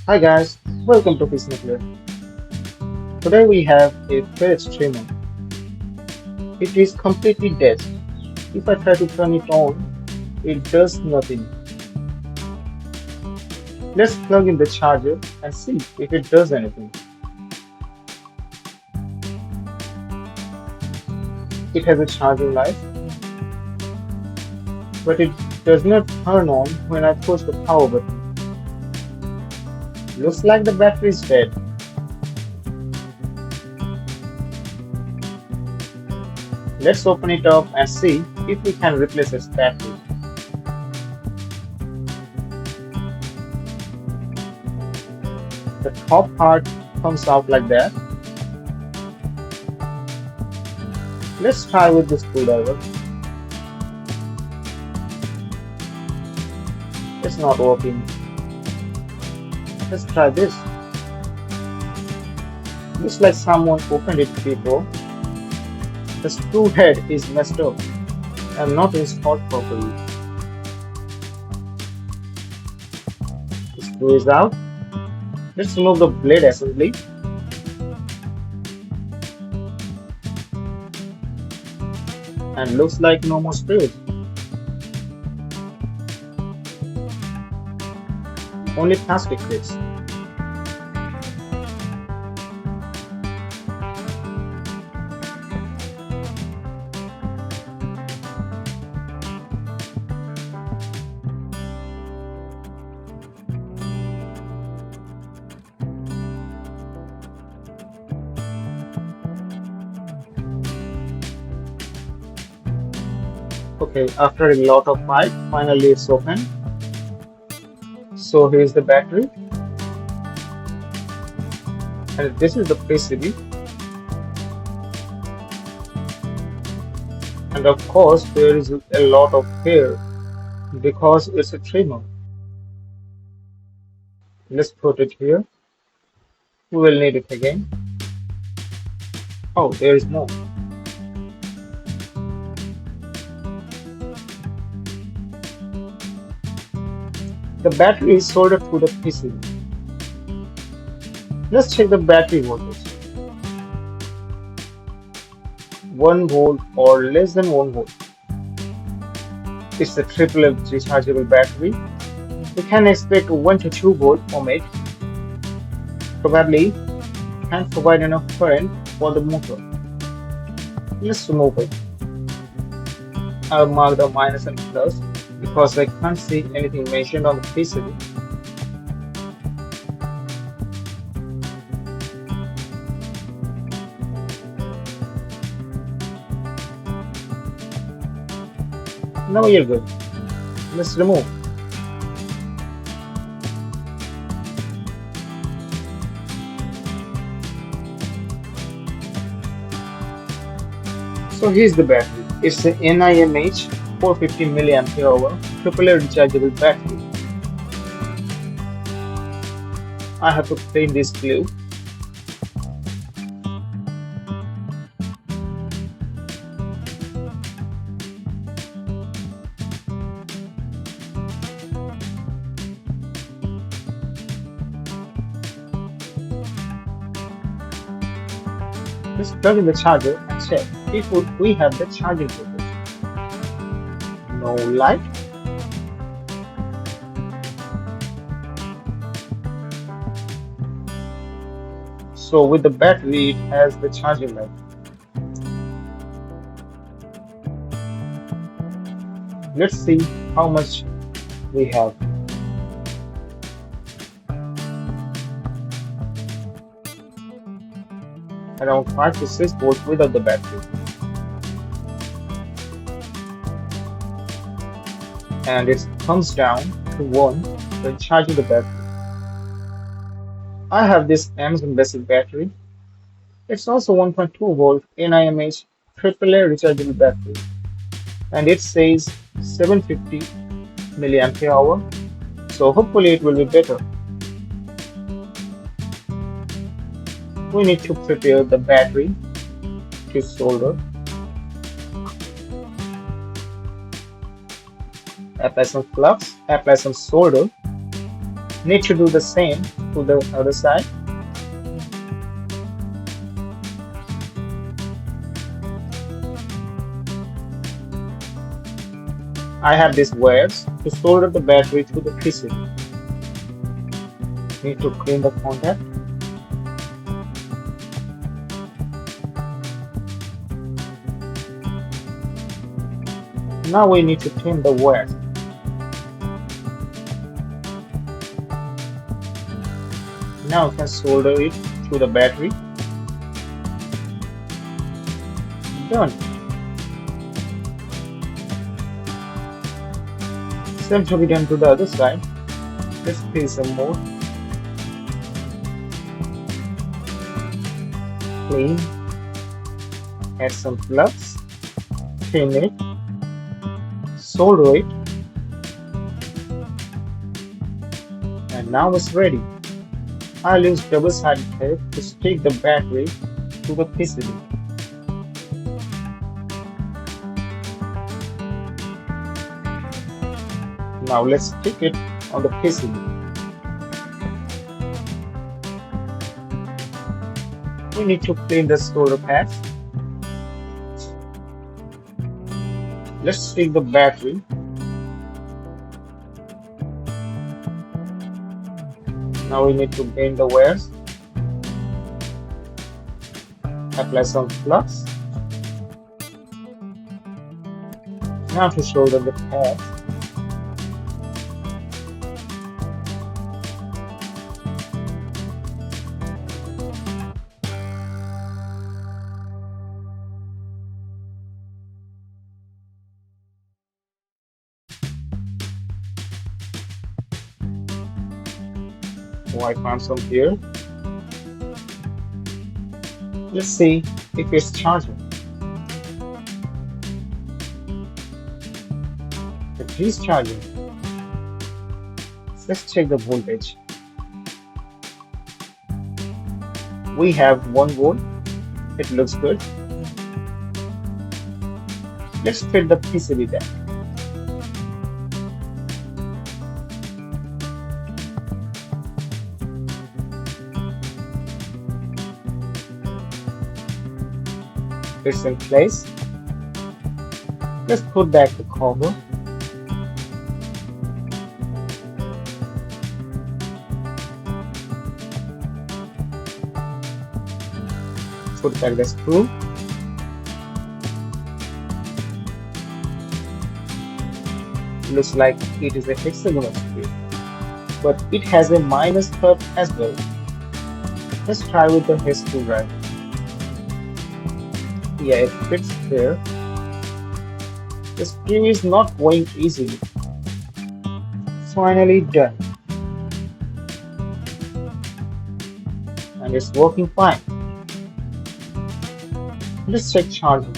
Hi guys, welcome to Peace Nuclear. Today we have a Phillips trimmer. It is completely dead. If I try to turn it on, it does nothing. Let's plug in the charger and see if it does anything. It has a charging light, but it does not turn on when I push the power button. Looks like the battery is dead. Let's open it up and see if we can replace its battery. The top part comes out like that. Let's try with this screwdriver. It's not working. Let's try this. Looks like someone opened it before. The screw head is messed up and not installed properly. The screw is out. Let's remove the blade assembly. And looks like no more screws. Only plastic clips. Okay, after a lot of fight, finally it's open. So here's the battery. And this is the PCB. And of course, there is a lot of hair because it's a trimmer. Let's put it here. We will need it again. Oh, there is more. The battery is soldered to the PCB. Let's check the battery voltage. 1 volt or less than 1 volt. It's a triple rechargeable battery. We can expect 1 to 2 volt from it. Probably can't provide enough current for the motor. Let's remove it. I'll mark the minus and plus because I can't see anything mentioned on the PCB. Now you're good. Let's remove. So here's the battery. It's an NIMH 450 mAh AAA rechargeable battery. I have to clean this glue. Let's plug in the charger and check if we have the charging voltage. No light. So with the battery, it has the charging light. Let's see how much we have. Around 5 to 6 volts without the battery. And it comes down to 1 when charging the battery. I have this Amazon basic battery. It's also 1.2 volt NIMH AAA rechargeable battery. And it says 750 mAh. So hopefully it will be better. We need to prepare the battery to solder. Apply some flux, apply some solder, Need to do the same to the other side. I have these wires to solder the battery to the PCB. Need to clean the contact. Now we need to trim the wires. Now we can solder it to the battery. Done. Same to be done to the other side. Let's clean some more. Clean. Add some flux. Trim it. Solder it. And now it's ready. I'll use double-sided tape to stick the battery to the PCB. Now let's stick it on the PCB. We need to clean the solder pads. Let's stick the battery. Now we need to bend the wires. Apply some flux. Now to solder the pads. I found some here. Let's see if it's charging. It is charging. Let's check the voltage. We have 1 volt. It looks good. Let's fit the PCB there. It's in place. Let's put back the cover. Put back the screw. Looks like it is a hexagonal screw, but it has a minus cut as well. Let's try with the head screwdriver. Yeah, it fits there. The screw is not going easily. Finally done. And it's working fine. Let's check charging.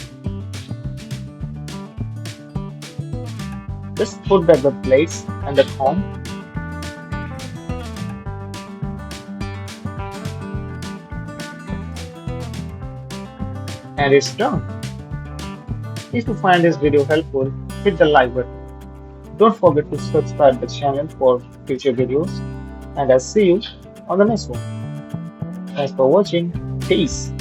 Let's put back the plates and the comb. And it's done. If you find this video helpful, hit the like button. Don't forget to subscribe the channel for future videos, and I'll see you on the next one. Thanks for watching. Peace.